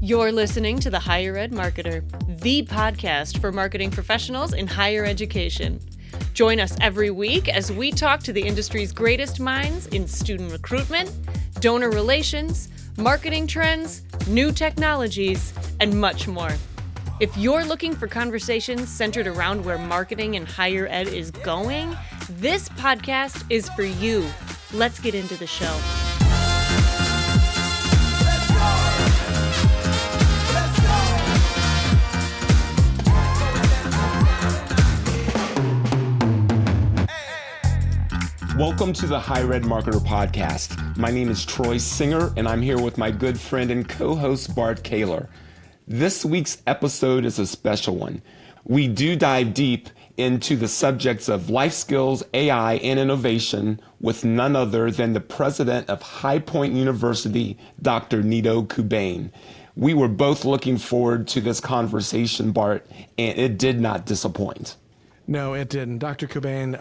You're listening to The Higher Ed Marketer, the podcast for marketing professionals in higher education. Join us every week as we talk to the industry's greatest minds in student recruitment, donor relations, marketing trends, new technologies, and much more. If you're looking for conversations centered around where marketing in higher ed is going, this podcast is for you. Let's get into the show. Welcome to the Higher Ed Marketer Podcast. My name is Troy Singer, and I'm here with my good friend and co-host Bart Kaler. This week's episode is a special one. We do dive deep into the subjects of life skills, AI, and innovation with none other than the president of High Point University, Dr. Nido Qubein. We were both looking forward to this conversation, Bart, and it did not disappoint. No, it didn't. Dr. Qubein,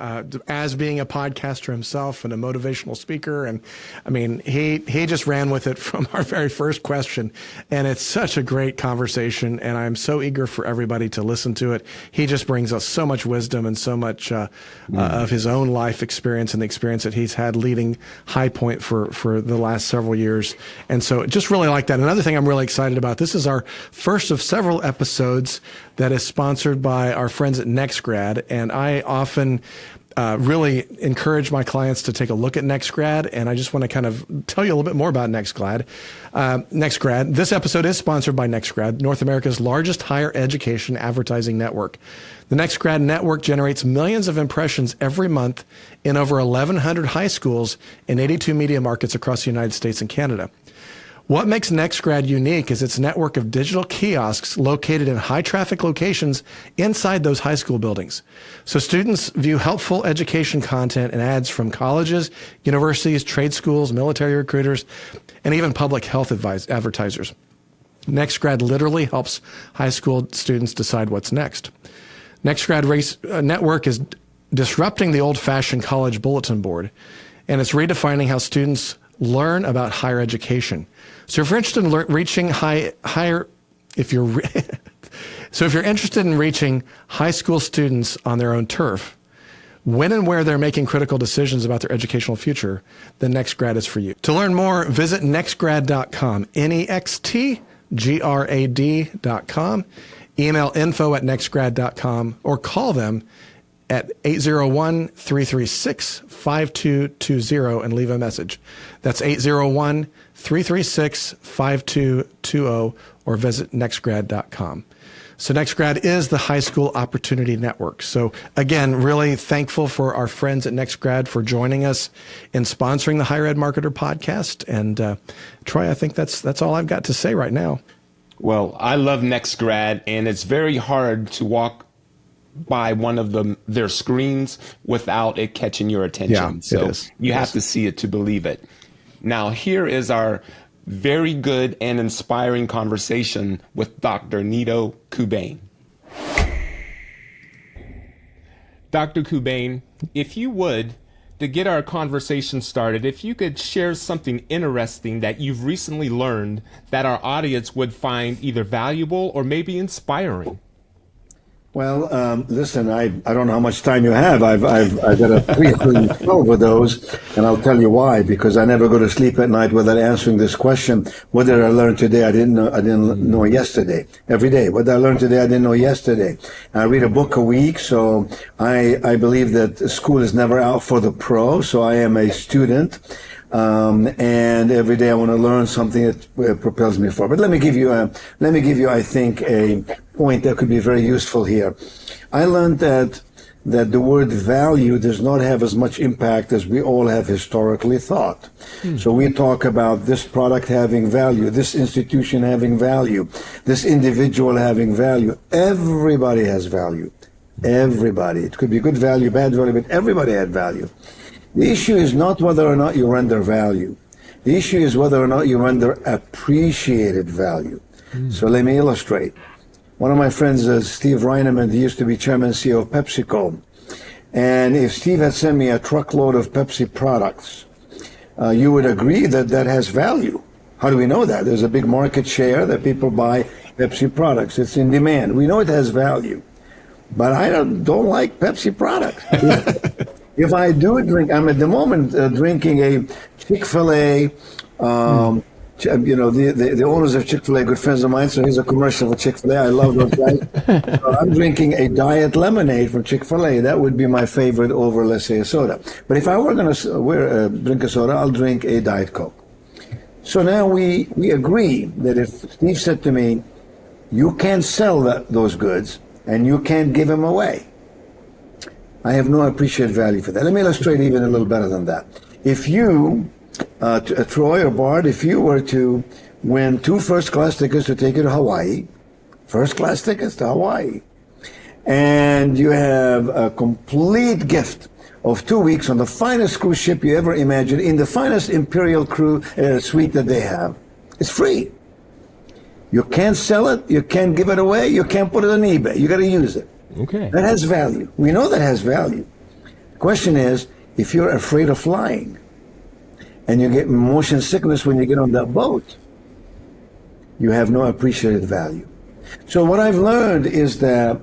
as being a podcaster himself and a motivational speaker, and I mean, he just ran with it from our very first question, and it's such a great conversation, and I'm so eager for everybody to listen to it. He just brings us so much wisdom and so much of his own life experience and the experience that he's had leading High Point for the last several years, and so just really like that. Another thing I'm really excited about, this is our first of several episodes that is sponsored by our friends at NextGrad. And I often really encourage my clients to take a look at NextGrad. And I just want to kind of tell you a little bit more about NextGrad. NextGrad, this episode is sponsored by NextGrad, North America's largest higher education advertising network. The NextGrad network generates millions of impressions every month in over 1,100 high schools in 82 media markets across the United States and Canada. What makes NextGrad unique is its network of digital kiosks located in high-traffic locations inside those high school buildings. So students view helpful education content and ads from colleges, universities, trade schools, military recruiters, and even public health advertisers. NextGrad literally helps high school students decide what's next. NextGrad network is disrupting the old-fashioned college bulletin board, and it's redefining how students learn about higher education. So if you're interested in reaching if you're interested in reaching high school students on their own turf, when and where they're making critical decisions about their educational future, then NextGrad is for you. To learn more, visit nextgrad.com, nextgrad.com, email info@nextgrad.com, or call them at 801-336-5220 and leave a message. That's 801-336-5220 or visit nextgrad.com. So NextGrad is the High School Opportunity Network. So again, really thankful for our friends at NextGrad for joining us in sponsoring the Higher Ed Marketer Podcast. And Troy, I think that's all I've got to say right now. Well, I love NextGrad, and it's very hard to walk by one of their screens without it catching your attention. Yeah, so you have to see it to believe it. Now, here is our very good and inspiring conversation with Dr. Nido Qubein. Dr. Qubein, if you would, to get our conversation started, if you could share something interesting that you've recently learned that our audience would find either valuable or maybe inspiring. Well, listen, I don't know how much time you have. I've got a pretty 12 of those, and I'll tell you why. Because I never go to sleep at night without answering this question: what did I learn today? I didn't know yesterday. Every day, what did I learn today? I didn't know yesterday. And I read a book a week, so I believe that school is never out for the pro. So I am a student. And every day I want to learn something that propels me forward. But let me give you, I think, a point that could be very useful here. I learned that the word value does not have as much impact as we all have historically thought. So we talk about this product having value, this institution having value, this individual having value. Everybody has value. Everybody. It could be good value, bad value, but everybody had value. The issue is not whether or not you render value. The issue is whether or not you render appreciated value. So let me illustrate. One of my friends is Steve Reineman. He used to be chairman and CEO of PepsiCo. And if Steve had sent me a truckload of Pepsi products, you would agree that that has value. How do we know that? There's a big market share that people buy Pepsi products. It's in demand. We know it has value, but I don't like Pepsi products. If I do drink, I'm at the moment drinking a Chick-fil-A. The owners of Chick-fil-A, good friends of mine, so here's a commercial for Chick-fil-A. I love those guys. I'm drinking a diet lemonade from Chick-fil-A. That would be my favorite over, let's say, a soda. But if I were going to drink a soda, I'll drink a Diet Coke. So now we agree that if Steve said to me, you can't sell those goods and you can't give them away, I have no appreciated value for that. Let me illustrate even a little better than that. If you, Troy or Bart, if you were to win 2 first-class tickets to take you to Hawaii, first-class tickets to Hawaii, and you have a complete gift of 2 weeks on the finest cruise ship you ever imagined, in the finest Imperial crew suite that they have, it's free. You can't sell it, you can't give it away, you can't put it on eBay. You got to use it. Okay. That has value. We know that has value. The question is, if you're afraid of flying and you get motion sickness when you get on that boat, you have no appreciated value. So what I've learned is that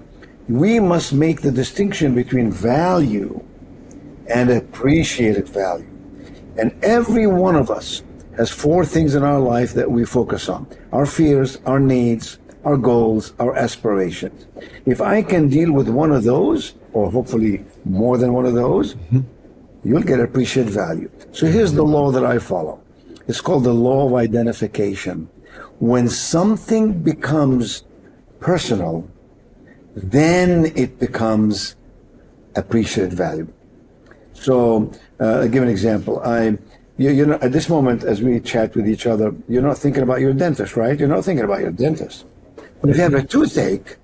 we must make the distinction between value and appreciated value. And every one of us has 4 things in our life that we focus on: our fears, our needs, our goals, our aspirations. If I can deal with one of those, or hopefully more than one of those, you'll get appreciated value. So here's the law that I follow. It's called the law of identification. When something becomes personal, then it becomes appreciated value. So I'll give an example. You know, at this moment, as we chat with each other, you're not thinking about your dentist, right? You're not thinking about your dentist. But if you have a toothache,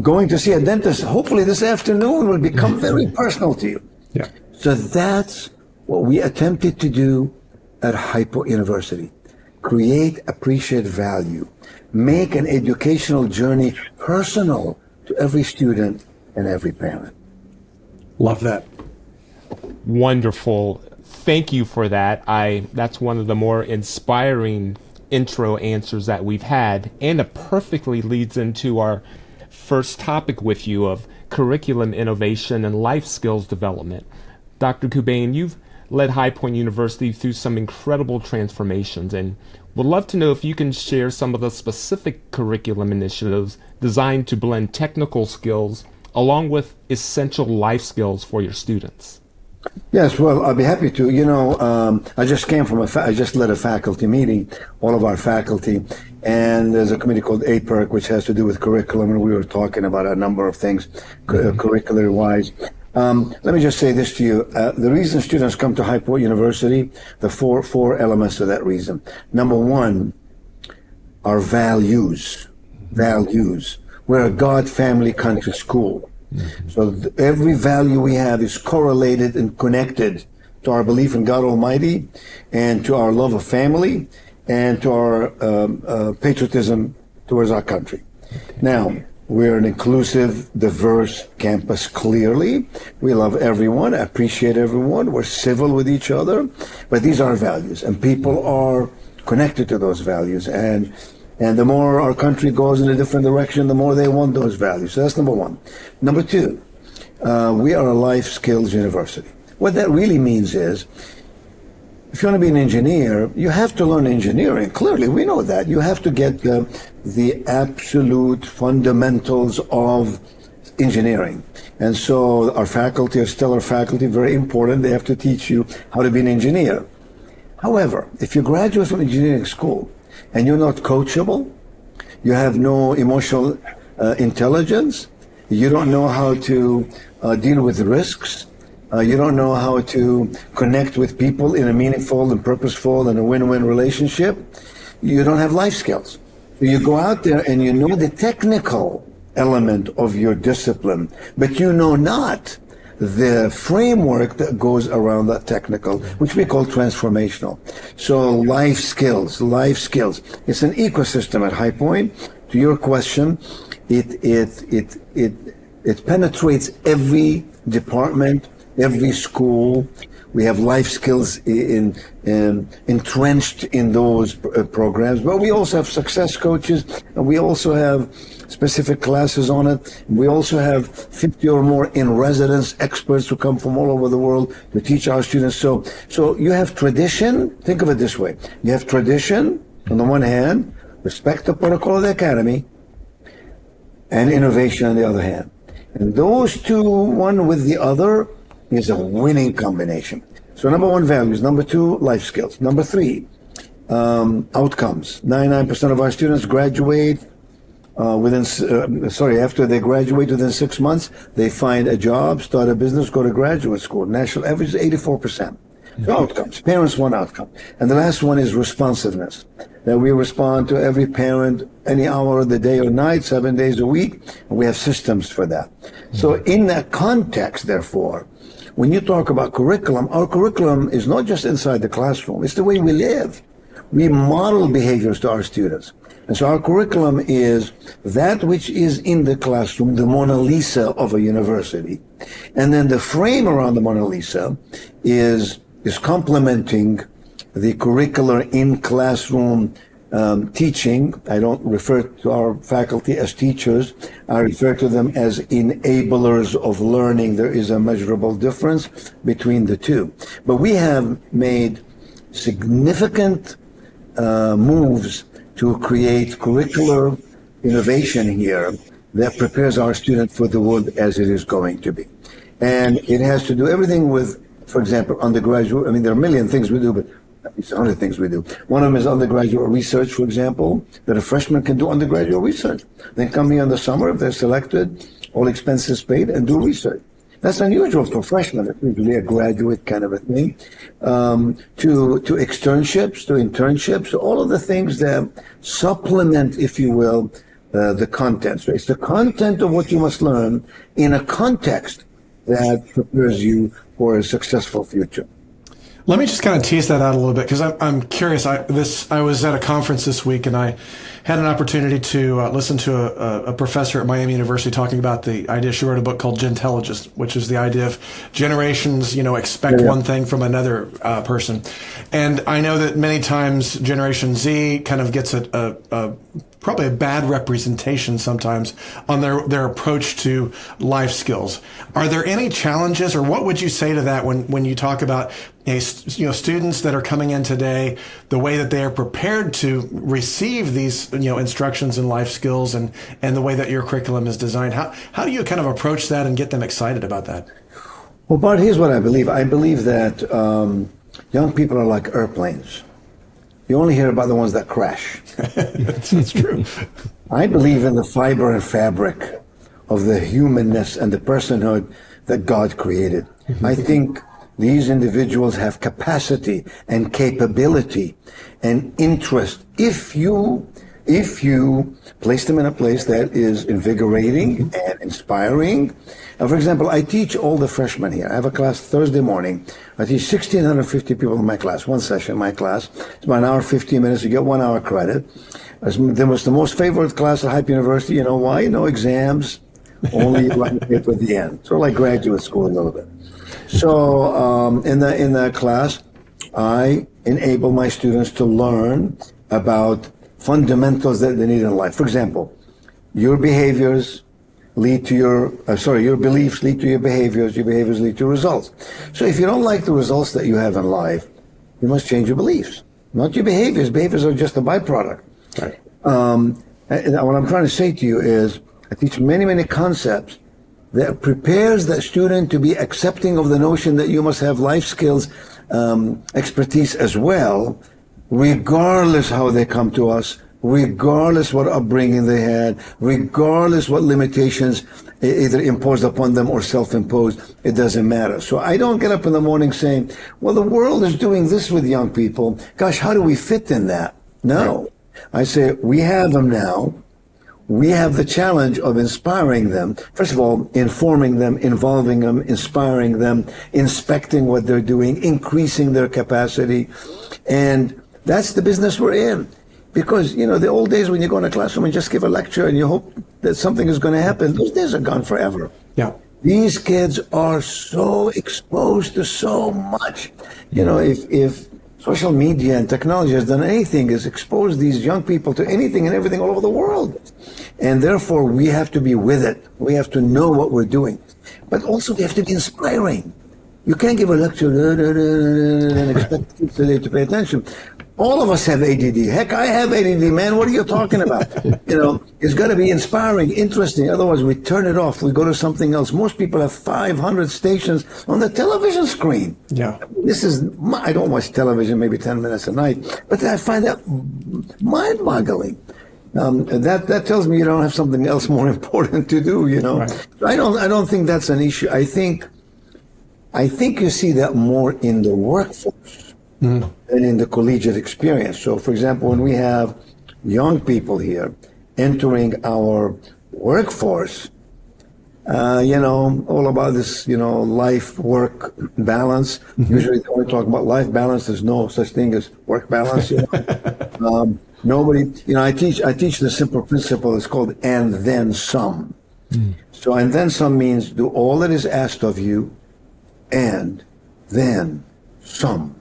going to see a dentist, hopefully this afternoon, will become very personal to you. Yeah. So that's what we attempted to do at Hypo University. Create appreciated value. Make an educational journey personal to every student and every parent. Love that. Wonderful. Thank you for that. That's one of the more inspiring intro answers that we've had, and it perfectly leads into our first topic with you of curriculum innovation and life skills development. Dr. Qubein, you've led High Point University through some incredible transformations, and would love to know if you can share some of the specific curriculum initiatives designed to blend technical skills along with essential life skills for your students. Yes, well, I'll be happy to. You know, I just came from I just led a faculty meeting, all of our faculty, and there's a committee called APERC, which has to do with curriculum, and we were talking about a number of things, curricular-wise. Let me just say this to you. The reason students come to High Point University, the four elements to that reason. Number one, our values. Values. We're a God, family, country school. So every value we have is correlated and connected to our belief in God Almighty and to our love of family and to our patriotism towards our country. Now, we're an inclusive, diverse campus, clearly. We love everyone, appreciate everyone, we're civil with each other, but these are our values, and people are connected to those values. And the more our country goes in a different direction, the more they want those values. So that's number one. Number two, we are a life skills university. What that really means is, if you want to be an engineer, you have to learn engineering. Clearly, we know that. You have to get the absolute fundamentals of engineering. And so our faculty are stellar faculty, very important. They have to teach you how to be an engineer. However, if you graduate from engineering school and you're not coachable, you have no emotional intelligence, you don't know how to deal with risks, you don't know how to connect with people in a meaningful and purposeful and a win-win relationship, you don't have life skills. So you go out there and you know the technical element of your discipline, but you know not the framework that goes around that technical, which we call transformational. So life skills. It's an ecosystem at High Point. To your question, it penetrates every department every school. We have life skills entrenched in those programs, but we also have success coaches, and we also have specific classes on it. We also have 50 or more in residence experts who come from all over the world to teach our students. So you have tradition. Think of it this way. You have tradition on the one hand, respect the protocol of the academy, and innovation on the other hand. And those two, one with the other, is a winning combination. So number one, values. Number two, life skills. Number three, outcomes. 99% of our students graduate after they graduate within 6 months, they find a job, start a business, go to graduate school. National average is 84%. So outcomes. Parents want outcome. And the last one is responsiveness. That we respond to every parent any hour of the day or night, 7 days a week, and we have systems for that. So in that context, therefore, when you talk about curriculum, our curriculum is not just inside the classroom, it's the way we live. We model behaviors to our students. And so our curriculum is that which is in the classroom, the Mona Lisa of a university. And then the frame around the Mona Lisa is complementing the curricular in-classroom teaching. I don't refer to our faculty as teachers. I refer to them as enablers of learning. There is a measurable difference between the two. But we have made significant moves to create curricular innovation here that prepares our student for the world as it is going to be. And it has to do everything with, for example, undergraduate. I mean, there are a million things we do, but it's 100 things we do. One of them is undergraduate research, for example, that a freshman can do undergraduate research. They come here in the summer, if they're selected, all expenses paid, and do research. That's unusual for freshmen. It's usually a graduate kind of a thing. To externships, to internships, all of the things that supplement, if you will, the content. So it's the content of what you must learn in a context that prepares you for a successful future. Let me just kind of tease that out a little bit, because I'm curious. I was at a conference this week, and I had an opportunity to listen to a professor at Miami University talking about the idea. She wrote a book called Gentelligence, which is the idea of generations, expect one thing from another person. And I know that many times Generation Z kind of gets probably a bad representation sometimes on their approach to life skills. Are there any challenges, or what would you say to that when you talk about students that are coming in today, the way that they are prepared to receive these instructions in life skills and the way that your curriculum is designed? How do you kind of approach that and get them excited about that? Well, Bart, here's what I believe. I believe that young people are like airplanes. You only hear about the ones that crash. That's true. I believe in the fiber and fabric of the humanness and the personhood that God created. I think these individuals have capacity and capability and interest if you place them in a place that is invigorating and inspiring. Now, for example, I teach all the freshmen here. I have a class Thursday morning. I teach 1,650 people in my class, one session in my class. It's about an hour, 15 minutes. You get 1 hour credit. It was the most favorite class at Hype University. You know why? No exams, only writing paper at the end. Sort of like graduate school a little bit. So in that class, I enable my students to learn about fundamentals that they need in life. For example, your behaviors lead to your beliefs lead to your behaviors lead to results. So if you don't like the results that you have in life, you must change your beliefs, not your behaviors. Behaviors are just a byproduct. Right. And what I'm trying to say to you is I teach many concepts that prepares that student to be accepting of the notion that you must have life skills, expertise as well, regardless how they come to us, regardless what upbringing they had, regardless what limitations either imposed upon them or self-imposed. It doesn't matter. So I don't get up in the morning saying, well, the world is doing this with young people. Gosh, how do we fit in that? No. I say, we have them now. We have the challenge of inspiring them. First of all, informing them, involving them, inspiring them, inspecting what they're doing, increasing their capacity. And that's the business we're in. Because, the old days when you go in a classroom and just give a lecture and you hope that something is going to happen, those days are gone forever. Yeah. These kids are so exposed to so much. If social media and technology has done anything, is expose these young people to anything and everything all over the world. And therefore, we have to be with it. We have to know what we're doing. But also, we have to be inspiring. You can't give a lecture and expect kids to pay attention. All of us have ADD. Heck, I have ADD, man. What are you talking about? It's got to be inspiring, interesting. Otherwise, we turn it off. We go to something else. Most people have 500 stations on the television screen. Yeah. I don't watch television maybe 10 minutes a night, but I find that mind-boggling. That tells me you don't have something else more important to do, Right. I don't think that's an issue. I think you see that more in the workforce. Than in the collegiate experience. So, for example, when we have young people here entering our workforce, all about this, life-work balance. Usually they only talk about life balance. There's no such thing as work balance. Nobody, I teach the simple principle. It's called and then some. So, and then some means do all that is asked of you and then some.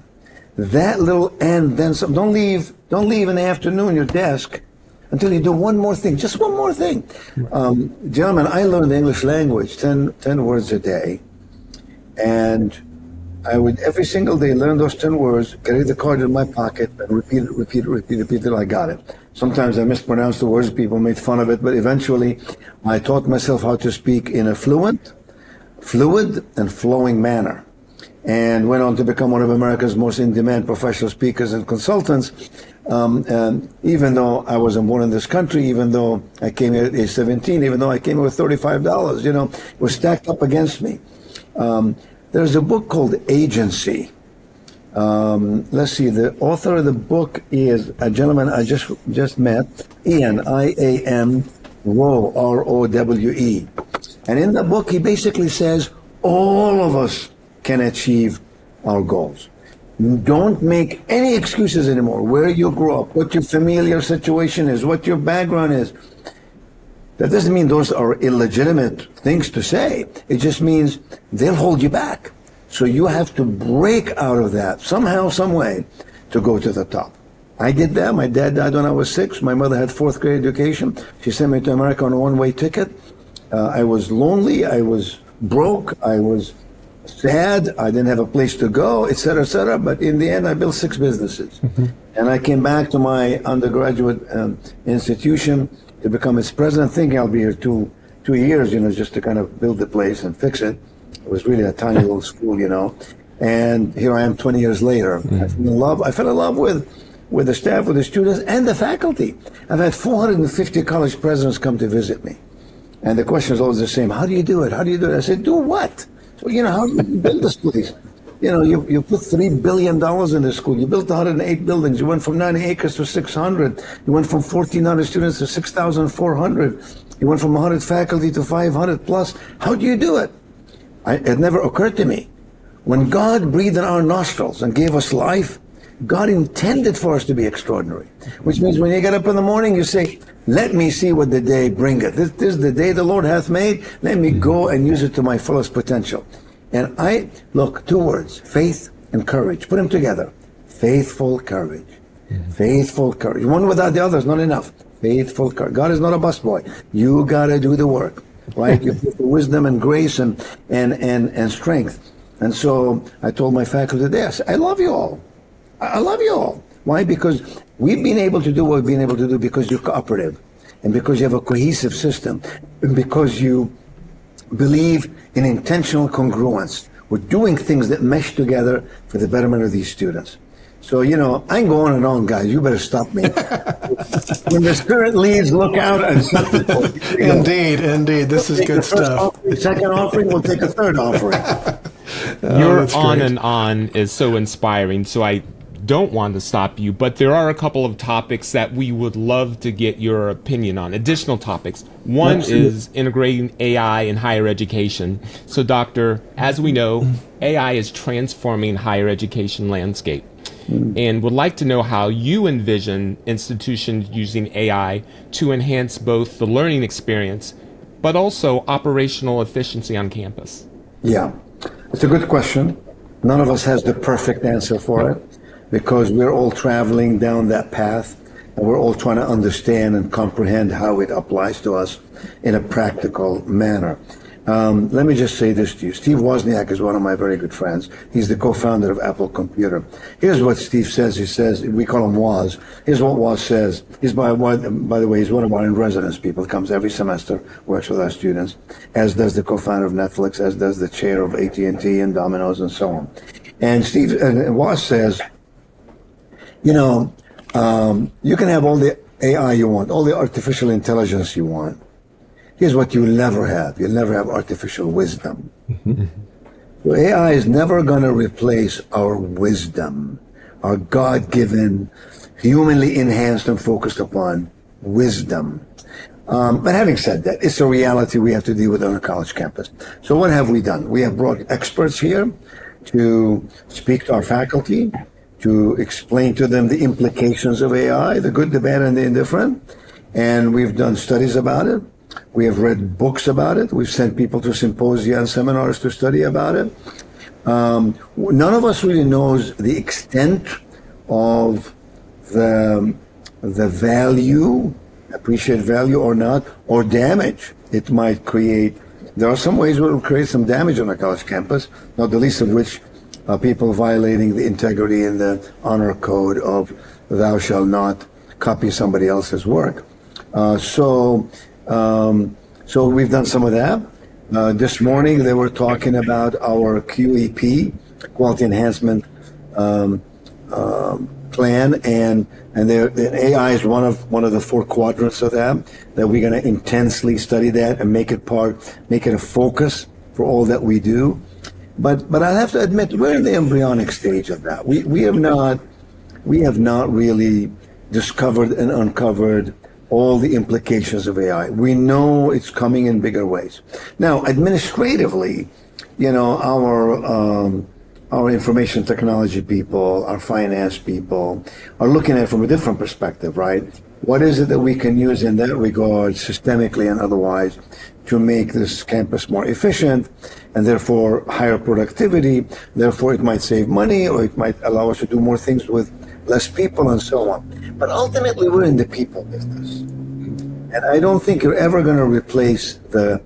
That little and then some. Don't leave in the afternoon your desk until you do one more thing, just one more thing. Gentlemen, I learned the English language 10 words a day, and I would every single day learn those 10 words, carry the card in my pocket, and repeat till I got it. Sometimes I mispronounced the words, people made fun of it, but eventually I taught myself how to speak in a fluid, and flowing manner. And went on to become one of America's most in-demand professional speakers and consultants. And even though I wasn't born in this country, even though I came here at age 17, even though I came here with $35, it was stacked up against me. There's a book called Agency. Let's see, the author of the book is a gentleman I just met, Ian, I-A-M, Rowe, R-O-W-E. And in the book, he basically says, all of us can achieve our goals. Don't make any excuses anymore. Where you grew up, what your familiar situation is, what your background is. That doesn't mean those are illegitimate things to say. It just means they'll hold you back. So you have to break out of that somehow, some way to go to the top. I did that. My dad died when I was 6. My mother had 4th grade education. She sent me to America on a one-way ticket. I was lonely. I was broke. I was sad, I didn't have a place to go, et cetera, but in the end I built 6 businesses. And I came back to my undergraduate institution to become its president, thinking I'll be here two years, just to kind of build the place and fix it. It was really a tiny little school, and here I am 20 years later. I fell in love with the staff, with the students, and the faculty. I've had 450 college presidents come to visit me. And the question is always the same, how do you do it? I said, do what? So, how do you build this place? You put $3 billion in this school. You built 108 buildings. You went from 90 acres to 600. You went from 1,400 students to 6,400. You went from 100 faculty to 500 plus. How do you do it? It never occurred to me. When God breathed in our nostrils and gave us life, God intended for us to be extraordinary. Which means when you get up in the morning, you say, let me see what the day bringeth. This is the day the Lord hath made. Let me go and use it to my fullest potential. And look, 2 words, faith and courage. Put them together. Faithful courage. Faithful courage. One without the other is not enough. Faithful courage. God is not a busboy. You got to do the work, right? You put the wisdom and grace and strength. And so I told my faculty today, I said, I love you all. I love you all. Why? Because we've been able to do what we've been able to do because you're cooperative and because you have a cohesive system and because you believe in intentional congruence. We're doing things that mesh together for the betterment of these students. So, I can go on and on, guys. You better stop me. When the Spirit leads, look out and shut the door. Indeed. This is good stuff. Second offering, we'll take a third offering. Your on and on is so inspiring. So I don't want to stop you, but there are a couple of topics that we would love to get your opinion on, additional topics. One is integrating AI in higher education. So, Doctor, as we know, AI is transforming higher education landscape. And would like to know how you envision institutions using AI to enhance both the learning experience but also operational efficiency on campus? Yeah, it's a good question. None of us has the perfect answer for it because we're all traveling down that path and we're all trying to understand and comprehend how it applies to us in a practical manner. Let me just say this to you. Steve Wozniak is one of my very good friends. He's the co-founder of Apple Computer. Here's what Steve says. He says, we call him Woz. Here's what Woz says. He's by the way, he's one of our in-residence people. Comes every semester, works with our students, as does the co-founder of Netflix, as does the chair of AT&T and Domino's and so on. And Woz says, you can have all the AI you want, all the artificial intelligence you want. Here's what you'll never have. You'll never have artificial wisdom. So AI is never going to replace our wisdom, our God-given, humanly enhanced and focused upon wisdom. But having said that, it's a reality we have to deal with on a college campus. So what have we done? We have brought experts here to speak to our faculty, to explain to them the implications of AI, the good, the bad, and the indifferent. And we've done studies about it. We have read books about it. We've sent people to symposia and seminars to study about it. None of us really knows the extent of the value, appreciate value or not, or damage it might create. There are some ways where it will create some damage on a college campus, not the least of which are people violating the integrity and the honor code of thou shalt not copy somebody else's work. So we've done some of that. This morning they were talking about our QEP, Quality Enhancement Plan, and the AI is one of the four quadrants of that we're going to intensely study that and make it a focus for all that we do. But I have to admit, we're in the embryonic stage of that. We have not really discovered and uncovered all the implications of AI. We know it's coming in bigger ways. Now, administratively, our information technology people, our finance people are looking at it from a different perspective, right? What is it that we can use in that regard, systemically and otherwise, to make this campus more efficient and therefore higher productivity? Therefore, it might save money or it might allow us to do more things with less people and so on. But ultimately, we're in the people business. And I don't think you're ever going to replace the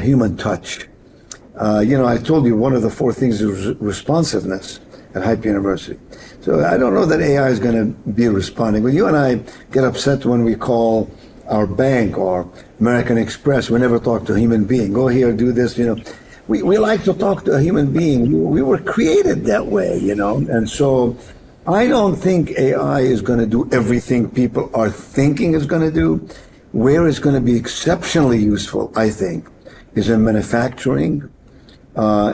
human touch. I told you one of the four things is responsiveness at Hype University. So I don't know that AI is going to be responding. When you and I get upset when we call our bank or American Express, we never talk to a human being. Go here, do this, We like to talk to a human being. We were created that way, And so I don't think AI is going to do everything people are thinking it's going to do. Where it's going to be exceptionally useful, I think, is in manufacturing,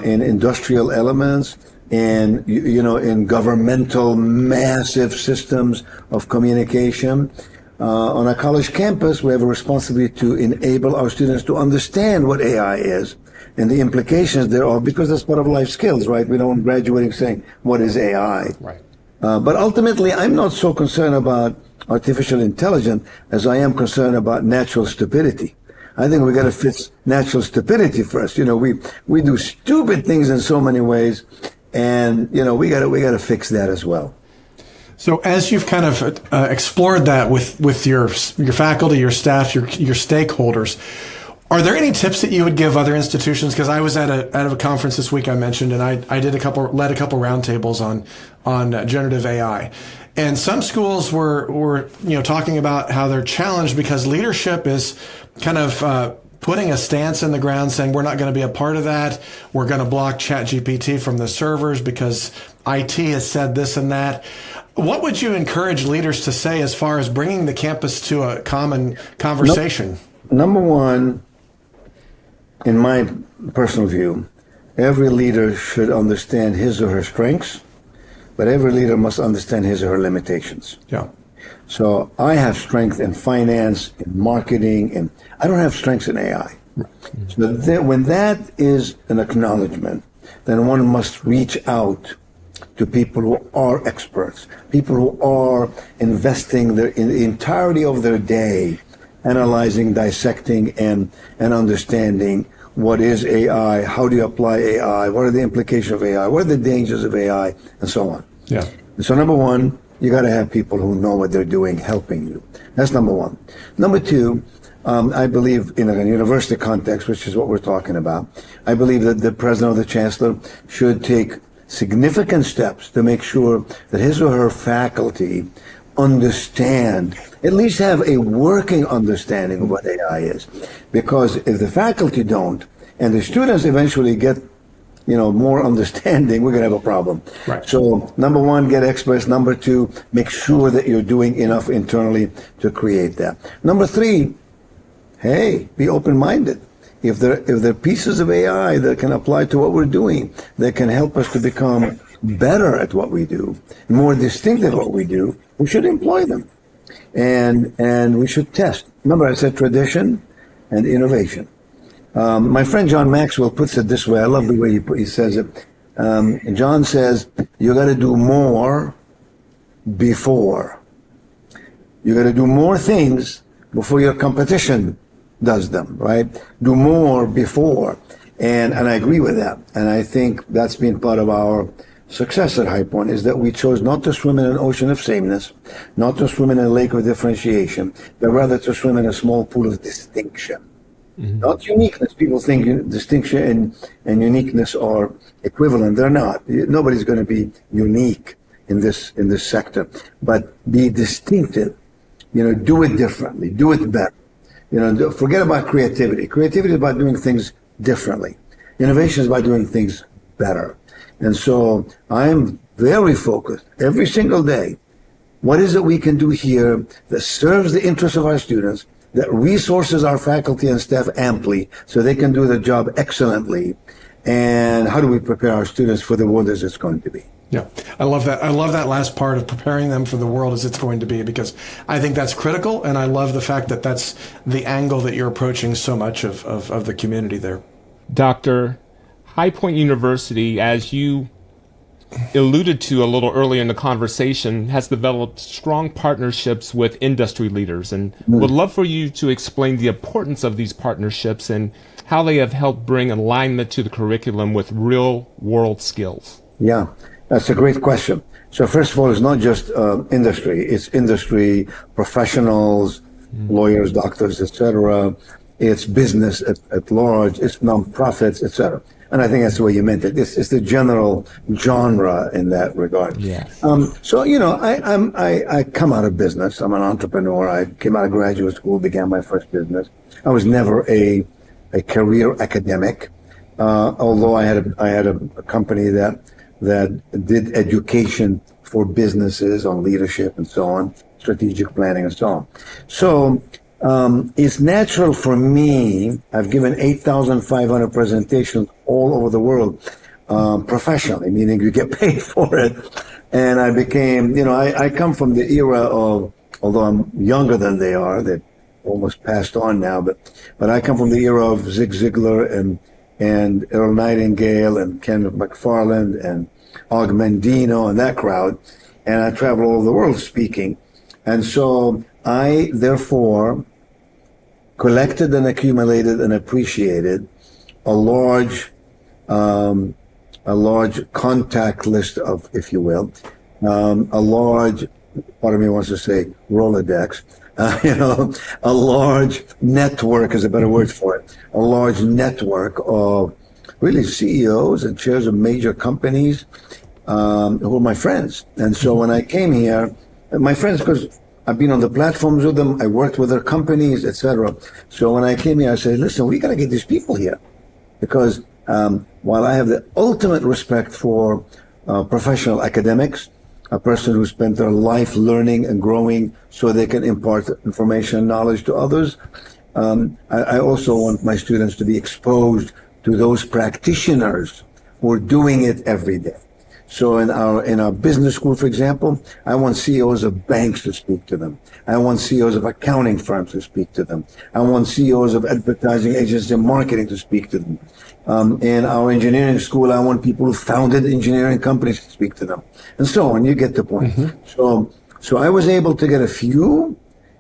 in industrial elements, and in governmental massive systems of communication. On a college campus, we have a responsibility to enable our students to understand what AI is and the implications thereof, because that's part of life skills, right? We don't graduate saying, what is AI? Right. But ultimately, I'm not so concerned about artificial intelligence as I am concerned about natural stupidity. I think we got to fix natural stupidity first. We do stupid things in so many ways, and we got to fix that as well. So as you've kind of explored that with your faculty, your staff, your stakeholders, are there any tips that you would give other institutions? Because I was at a conference this week I mentioned, and I led a couple roundtables on generative AI, and some schools were talking about how they're challenged because leadership is kind of putting a stance in the ground saying we're not going to be a part of that. We're going to block ChatGPT from the servers because IT has said this and that. What would you encourage leaders to say as far as bringing the campus to a common conversation? Number one, in my personal view, every leader should understand his or her strengths, but every leader must understand his or her limitations. Yeah. So I have strength in finance, in marketing, and I don't have strengths in AI. So when that is an acknowledgement, then one must reach out to people who are experts, people who are investing in the entirety of their day analyzing, dissecting, and understanding what is AI, how do you apply AI, what are the implications of AI, what are the dangers of AI, and so on. Yeah. And so number one, you got to have people who know what they're doing helping you. That's number one. Number two, I believe in a university context, which is what we're talking about, I believe that the president or the chancellor should take significant steps to make sure that his or her faculty understand, at least have a working understanding of what AI is. Because if the faculty don't, and the students eventually get, more understanding, we're going to have a problem. Right. So, number one, get experts. Number two, make sure that you're doing enough internally to create that. Number three, hey, be open-minded. If there are pieces of AI that can apply to what we're doing, that can help us to become better at what we do, more distinctive at what we do, we should employ them. And we should test. Remember, I said tradition and innovation. My friend John Maxwell puts it this way. I love the way he says it. John says, you got to do more before. You got to do more things before your competition does them, right? Do more before. And I agree with that. And I think that's been part of our success at High Point, is that we chose not to swim in an ocean of sameness, not to swim in a lake of differentiation, but rather to swim in a small pool of distinction. Mm-hmm. Not uniqueness. People think distinction and uniqueness are equivalent. They're not. Nobody's going to be unique in this sector. But be distinctive. Do it differently. Do it better. Forget about creativity. Creativity is about doing things differently. Innovation is about doing things better. And so I'm very focused every single day. What is it we can do here that serves the interests of our students, that resources our faculty and staff amply so they can do their job excellently? And how do we prepare our students for the world as it's going to be? Yeah, I love that. I love that last part of preparing them for the world as it's going to be, because I think that's critical. And I love the fact that that's the angle that you're approaching so much of the community there. Dr. High Point University, as you alluded to a little earlier in the conversation, has developed strong partnerships with industry leaders, and would love for you to explain the importance of these partnerships and how they have helped bring alignment to the curriculum with real-world skills. Yeah, that's a great question. So first of all, it's not just industry. It's industry professionals, lawyers, doctors, etc. It's business at large. It's nonprofits, etc. And I think that's the way you meant it. It's the general genre in that regard. Yes. So, I come out of business. I'm an entrepreneur. I came out of graduate school, began my first business. I was never a career academic, although I had a company that did education for businesses on leadership and so on, strategic planning and so on. So, it's natural for me. I've given 8,500 presentations all over the world, professionally, meaning you get paid for it. And I became, I come from the era of, although I'm younger than they are, they've almost passed on now, but I come from the era of Zig Ziglar and Earl Nightingale and Ken McFarland and Og Mandino and that crowd. And I travel all over the world speaking. And so I, therefore, collected and accumulated and appreciated a large contact list of, if you will, a large, part of me wants to say Rolodex, a large network is a better word for it, a large network of really CEOs and chairs of major companies who are my friends. And so when I came here, my friends, because I've been on the platforms with them, I worked with their companies, etc. So when I came here, I said, listen, we got to get these people here. Because while I have the ultimate respect for professional academics, a person who spent their life learning and growing so they can impart information and knowledge to others, I also want my students to be exposed to those practitioners who are doing it every day. So in our business school, for example, I want CEOs of banks to speak to them. I want CEOs of accounting firms to speak to them. I want CEOs of advertising agencies and marketing to speak to them. In our engineering school, I want people who founded engineering companies to speak to them, and so on. You get the point. Mm-hmm. So I was able to get a few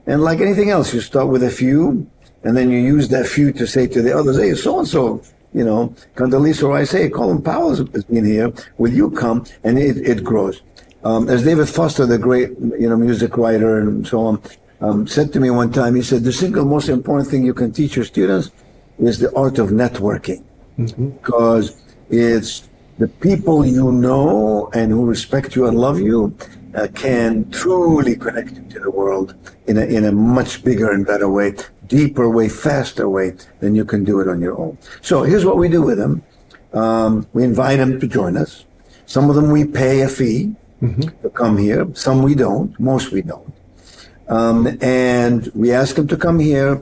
And like anything else, you start with a few, and then you use that few to say to the others, hey, so-and-so, Condoleezza Rice, hey, Colin Powell has been here. Will you come? And it grows. As David Foster, the great, music writer and so on, said to me one time, he said, the single most important thing you can teach your students is the art of networking. Because it's the people you know and who respect you and love you can truly connect you to the world in a much bigger and better way, deeper way, faster way than you can do it on your own. So here's what we do with them. We invite them to join us. Some of them we pay a fee to come here. Some we don't. Most we don't. And we ask them to come here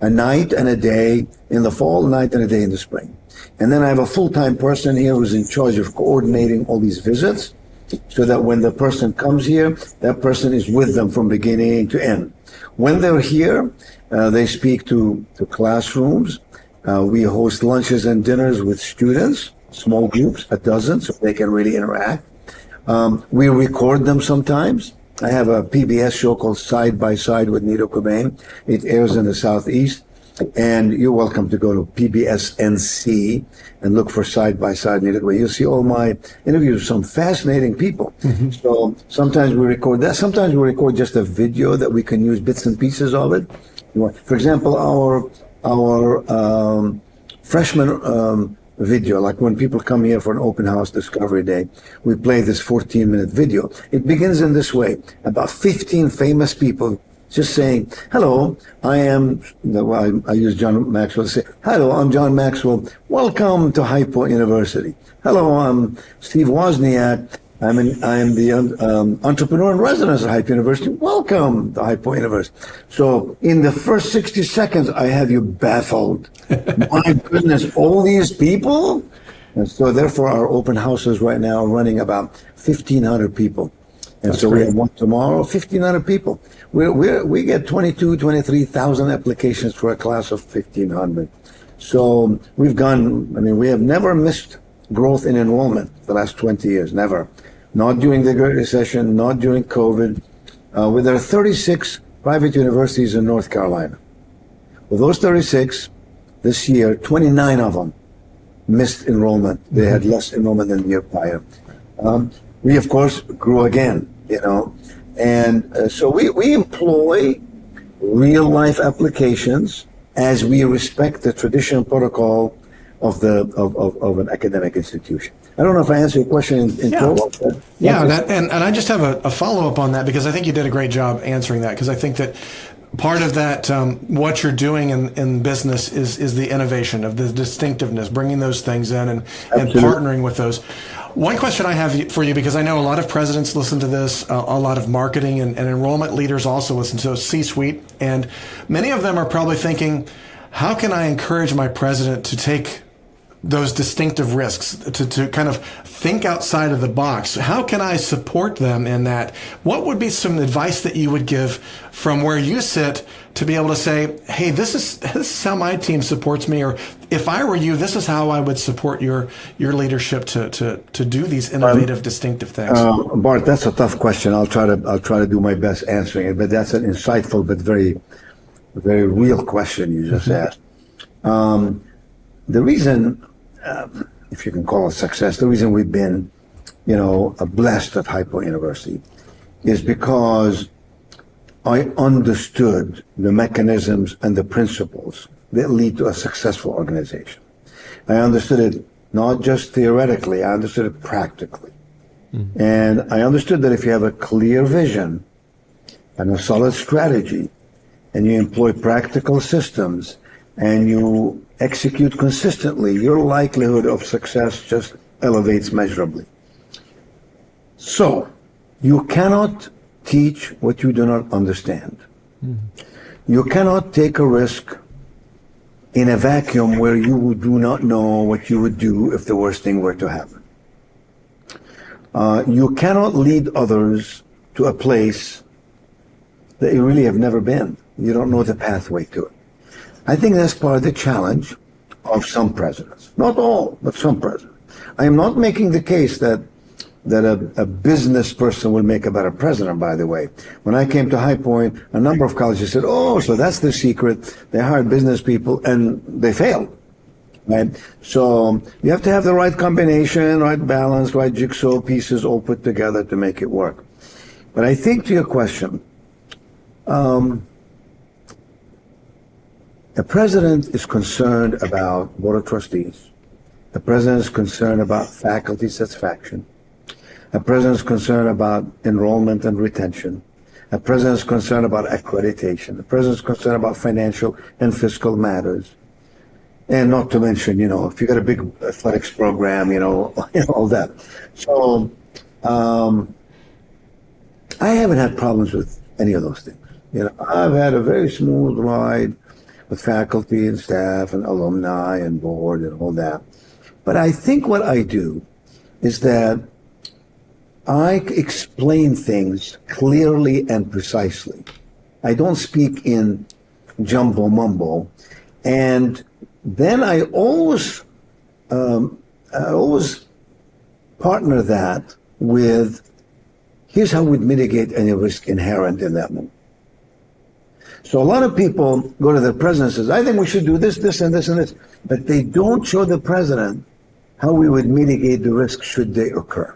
a night and a day in the fall, a night and a day in the spring. And then I have a full-time person here who's in charge of coordinating all these visits so that when the person comes here, that person is with them from beginning to end. When they're here, they speak to classrooms. We host lunches and dinners with students, small groups, a dozen, so they can really interact. We record them sometimes. I have a PBS show called Side by Side with Nido Qubein. It airs in the Southeast. And you're welcome to go to PBS NC and look for Side by Side Nido Qubein. You'll see all my interviews with some fascinating people. So sometimes we record that. Sometimes we record just a video that we can use bits and pieces of it. For example, our freshman video, like when people come here for an open house discovery day, we play this 14-minute video. It begins in this way. About 15 famous people just saying, hello, I use John Maxwell to say, hello, I'm John Maxwell. Welcome to High Point University. Hello, I'm Steve Wozniak. I am the entrepreneur in residence at High Point University. Welcome to High Point University. So in the first 60 seconds, I have you baffled. My goodness, all these people? And so therefore, our open houses right now are running about 1,500 people. And that's so great. We have one tomorrow, 1,500 people. We get 23,000 applications for a class of 1,500. So we have never missed growth in enrollment the last 20 years, never. Not during the Great Recession, not during COVID. There are 36 private universities in North Carolina. With those 36, this year, 29 of them missed enrollment. They had less enrollment than the year prior. We, of course, grew again, and so we employ real-life applications as we respect the traditional protocol of an academic institution. I don't know if I answered your question in total. And I just have a follow-up on that, because I think you did a great job answering that, because I think that part of that, what you're doing in business is the innovation of the distinctiveness, bringing those things in and partnering with those. One question I have for you, because I know a lot of presidents listen to this, a lot of marketing and enrollment leaders also listen to C-suite, and many of them are probably thinking, how can I encourage my president to take those distinctive risks, to kind of think outside of the box? How can I support them in that? What would be some advice that you would give from where you sit to be able to say, hey, this is how my team supports me, or if I were you, this is how I would support your leadership to do these innovative, distinctive things? Bart, that's a tough question. I'll try to do my best answering it, but that's an insightful but very, very real question you just asked. The reason, if you can call it success, the reason we've been, blessed at High Point University is because I understood the mechanisms and the principles that lead to a successful organization. I understood it not just theoretically, I understood it practically. And I understood that if you have a clear vision and a solid strategy, and you employ practical systems, and you execute consistently, your likelihood of success just elevates measurably. So, you cannot teach what you do not understand. You cannot take a risk in a vacuum where you do not know what you would do if the worst thing were to happen. You cannot lead others to a place that you really have never been. You don't know the pathway to it. I think that's part of the challenge of some presidents. Not all, but some presidents. I am not making the case that that a business person will make a better president, by the way. When I came to High Point, a number of colleges said, oh, so that's the secret. They hired business people and they failed. Right? So you have to have the right combination, right balance, right jigsaw pieces all put together to make it work. But I think to your question, the president is concerned about board of trustees. The president is concerned about faculty satisfaction. The president is concerned about enrollment and retention. The president is concerned about accreditation. The president is concerned about financial and fiscal matters. And not to mention, if you got a big athletics program, all that. So I haven't had problems with any of those things. I've had a very smooth ride with faculty and staff and alumni and board and all that. But I think what I do is that I explain things clearly and precisely. I don't speak in jumbo mumbo. And then I always partner that with, here's how we'd mitigate any risk inherent in that move. So a lot of people go to the president and says, I think we should do this, this, and this, and this. But they don't show the president how we would mitigate the risk should they occur.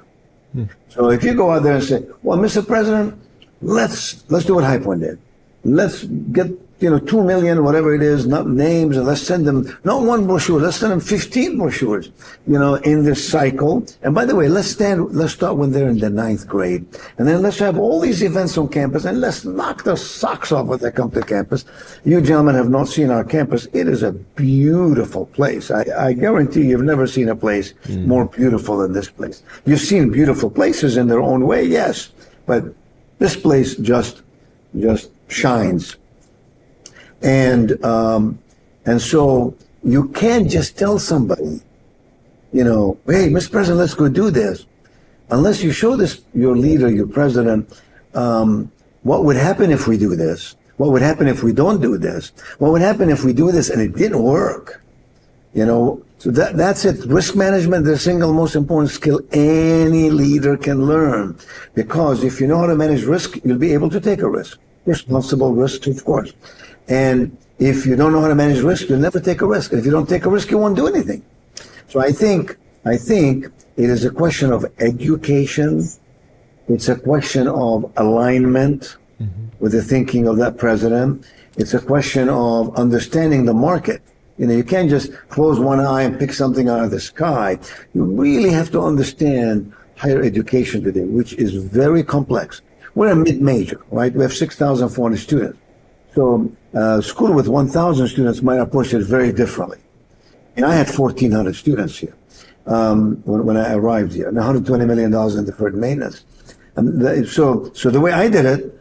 So if you go out there and say, well, Mr. President, let's do what High Point did. Let's get 2 million, whatever it is, not names, and let's send them, not one brochure, let's send them 15 brochures, in this cycle. And by the way, let's start when they're in the 9th grade. And then let's have all these events on campus, and let's knock their socks off when they come to campus. You gentlemen have not seen our campus. It is a beautiful place. I guarantee you've never seen a place more beautiful than this place. You've seen beautiful places in their own way, yes, but this place just shines. And so you can't just tell somebody, hey, Mr. President, let's go do this. Unless you show this, your leader, your president, what would happen if we do this? What would happen if we don't do this? What would happen if we do this and it didn't work? So that's it. Risk management is the single most important skill any leader can learn. Because if you know how to manage risk, you'll be able to take a risk. Responsible risk, of course. And if you don't know how to manage risk, you'll never take a risk. And if you don't take a risk, you won't do anything. So I think it is a question of education. It's a question of alignment with the thinking of that president. It's a question of understanding the market. You can't just close one eye and pick something out of the sky. You really have to understand higher education today, which is very complex. We're a mid-major, right? We have 6,400 students. So a school with 1,000 students might approach it very differently. And I had 1,400 students here when I arrived here, and $120 million in deferred maintenance. And so the way I did it,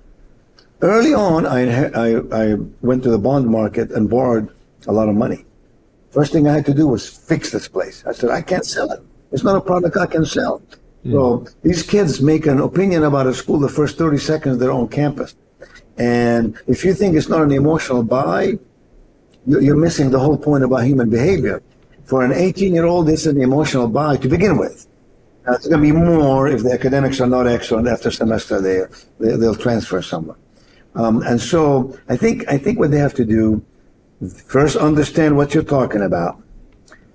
early on, I went to the bond market and borrowed a lot of money. First thing I had to do was fix this place. I said, I can't sell it. It's not a product I can sell. So these kids make an opinion about a school the first 30 seconds they're on campus. And if you think it's not an emotional buy, you're missing the whole point about human behavior. For an 18-year-old, it's an emotional buy to begin with. Now, it's going to be more if the academics are not excellent after semester they'll transfer somewhere. And so I think what they have to do, first, understand what you're talking about.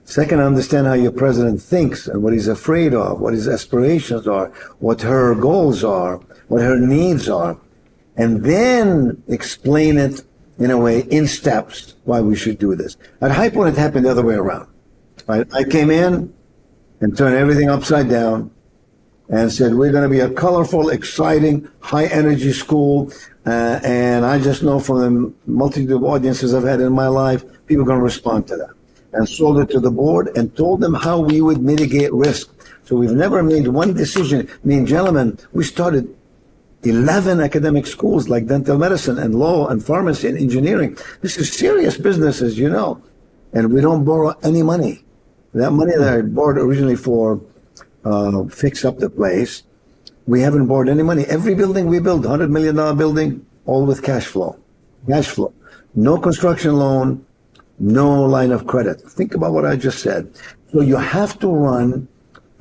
Second, understand how your president thinks and what he's afraid of, what his aspirations are, what her goals are, what her needs are. And then explain it in a way, in steps, why we should do this. At High Point, it happened the other way around. Right? I came in and turned everything upside down and said, we're going to be a colorful, exciting, high-energy school. And I just know from the multitude of audiences I've had in my life, people are going to respond to that. And sold it to the board and told them how we would mitigate risk. So we've never made one decision. Gentlemen, we started 11 academic schools like dental medicine and law and pharmacy and engineering. This is serious business, as you know. And we don't borrow any money. That money that I borrowed originally for fix up the place, we haven't borrowed any money. Every building we build, $100 million building, all with cash flow. Cash flow. No construction loan, no line of credit. Think about what I just said. So you have to run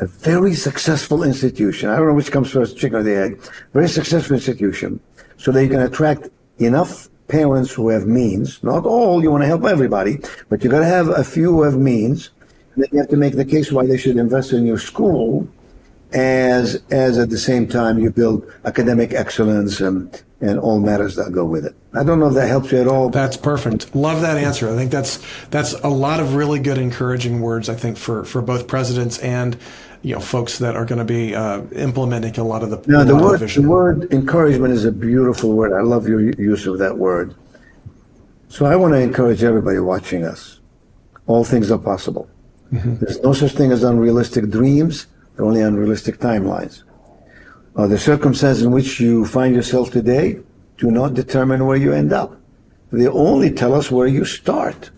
a very successful institution. I don't know which comes first, chicken or the egg. Very successful institution, so that you can attract enough parents who have means. Not all, you want to help everybody, but you got to have a few who have means. And then you have to make the case why they should invest in your school, as at the same time you build academic excellence and all matters that go with it. I don't know if that helps you at all. That's perfect. Love that answer. I think that's a lot of really good encouraging words, I think, for both presidents and folks that are going to be implementing a lot of the vision. The word encouragement is a beautiful word. I love your use of that word. So I want to encourage everybody watching us. All things are possible. Mm-hmm. There's no such thing as unrealistic dreams. There are only unrealistic timelines. The circumstances in which you find yourself today do not determine where you end up. They only tell us where you start.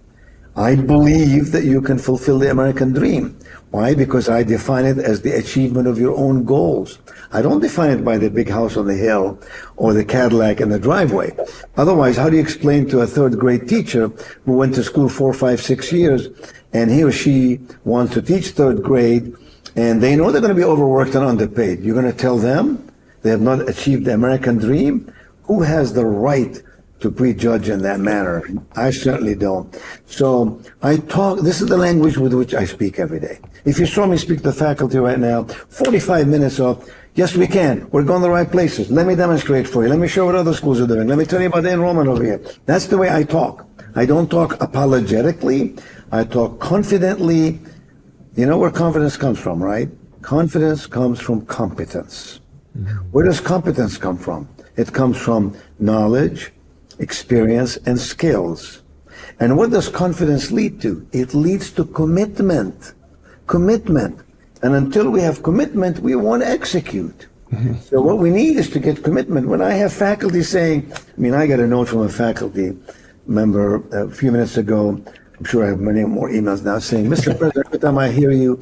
I believe that you can fulfill the American dream. Why? Because I define it as the achievement of your own goals. I don't define it by the big house on the hill or the Cadillac in the driveway. Otherwise, how do you explain to a third grade teacher who went to school 4, 5, 6 years, and he or she wants to teach third grade, and they know they're going to be overworked and underpaid? You're going to tell them they have not achieved the American dream? Who has the right to prejudge in that manner? I certainly don't. So this is the language with which I speak every day. If you saw me speak to the faculty right now, 45 minutes of, yes, we can. We're going the right places. Let me demonstrate for you. Let me show what other schools are doing. Let me tell you about the enrollment over here. That's the way I talk. I don't talk apologetically. I talk confidently. You know where confidence comes from, right? Confidence comes from competence. Mm-hmm. Where does competence come from? It comes from knowledge, experience, and skills. And what does confidence lead to? It leads to commitment. Commitment. And until we have commitment, we won't execute. Mm-hmm. So what we need is to get commitment. When I have faculty saying, I got a note from a faculty member a few minutes ago, I'm sure I have many more emails now, saying, Mr. President, every time I hear you,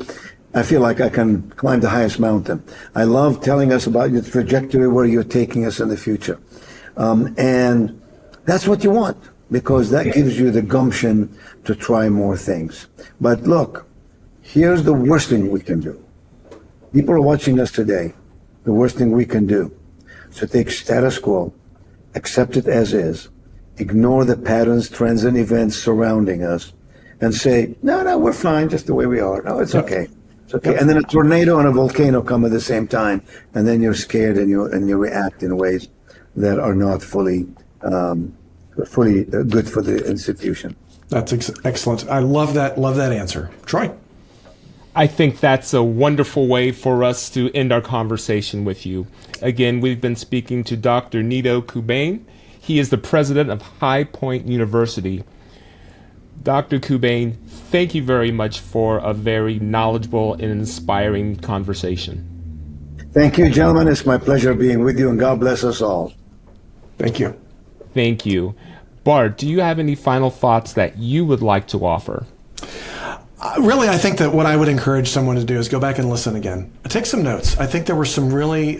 I feel like I can climb the highest mountain. I love telling us about your trajectory, where you're taking us in the future. And that's what you want, because that gives you the gumption to try more things. But look, here's the worst thing we can do. People are watching us today. The worst thing we can do. So take status quo, accept it as is, ignore the patterns, trends, and events surrounding us, and say, no, we're fine just the way we are. No, it's okay. It's okay. And then a tornado and a volcano come at the same time, and then you're scared and you react in ways that are not fully good for the institution. That's excellent. I love that answer. Troy? I think that's a wonderful way for us to end our conversation with you. Again, we've been speaking to Dr. Nido Qubein. He is the president of High Point University. Dr. Qubein, thank you very much for a very knowledgeable and inspiring conversation. Thank you, gentlemen. It's my pleasure being with you, and God bless us all. Thank you. Thank you. Bart, do you have any final thoughts that you would like to offer? Really, I think that what I would encourage someone to do is go back and listen again. Take some notes. I think there were some really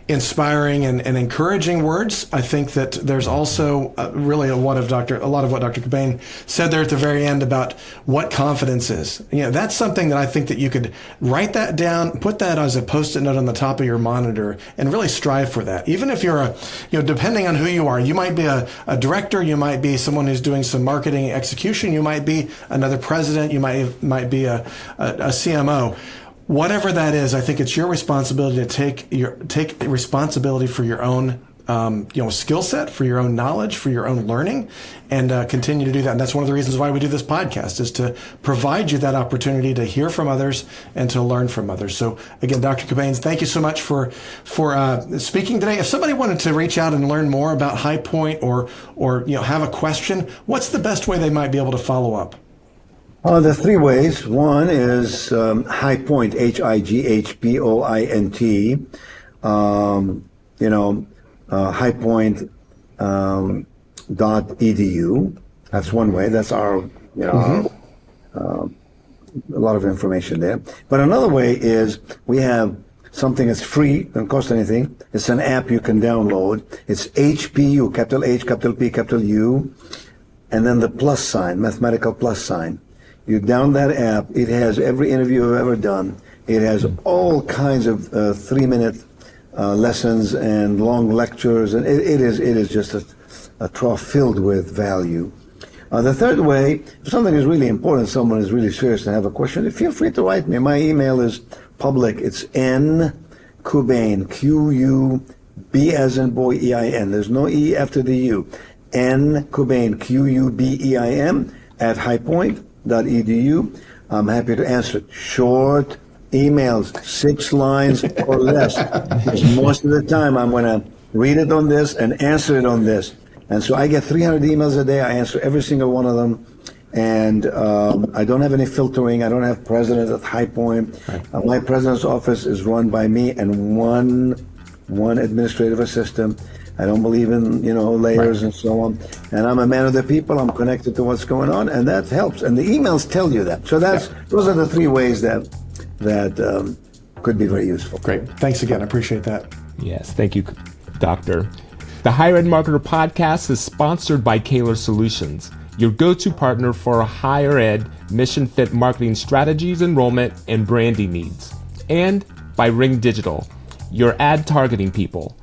inspiring and encouraging words. I think that there's also really a lot of what Dr. Qubein said there at the very end about what confidence is. That's something that I think that you could write that down, put that as a post-it note on the top of your monitor, and really strive for that. Even if you're depending on who you are, you might be a director, you might be someone who's doing some marketing execution, you might be another president, you might be a CMO. Whatever that is, I think it's your responsibility to take responsibility for your own skill set, for your own knowledge, for your own learning, and continue to do that. And that's one of the reasons why we do this podcast, is to provide you that opportunity to hear from others and to learn from others. So again, Dr. Qubein, thank you so much for speaking today. If somebody wanted to reach out and learn more about High Point or have a question, what's the best way they might be able to follow up? The three ways. One is High Point, HIGHPOINT. highpoint.edu. That's one way. That's our, a lot of information there. But another way is we have something that's free, doesn't cost anything. It's an app you can download. It's HPU, capital H, capital P, capital U, and then the plus sign, mathematical plus sign. You download that app. It has every interview I've ever done. It has all kinds of 3-minute lessons and long lectures, and it is just a trough filled with value. The third way, if something is really important, someone is really serious and have a question, feel free to write me. My email is public. It's N Qubein, Q-U-B as in boy, E-I-N. There's no E after the U. N Qubein, Q-U-B-E-I-M, at highpoint.edu. I'm happy to answer short emails, 6 lines or less. Because most of the time I'm going to read it on this and answer it on this. And so I get 300 emails a day. I answer every single one of them. And I don't have any filtering. I don't have president at High Point. My president's office is run by me and one administrative assistant. I don't believe in, layers and so on. And I'm a man of the people. I'm connected to what's going on, and that helps. And the emails tell you that. So those are the 3 ways that could be very useful. Great. Thanks again. I appreciate that. Yes, thank you, Doctor. The Higher Ed Marketer Podcast is sponsored by Kaler Solutions, your go-to partner for higher ed mission-fit marketing strategies, enrollment, and branding needs. And by Ring Digital, your ad targeting people.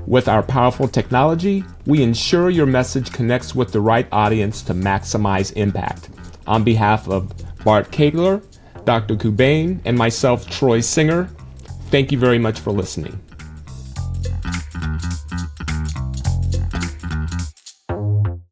With our powerful technology, we ensure your message connects with the right audience to maximize impact. On behalf of Bart Kaler, Dr. Qubein, and myself, Troy Singer, thank you very much for listening.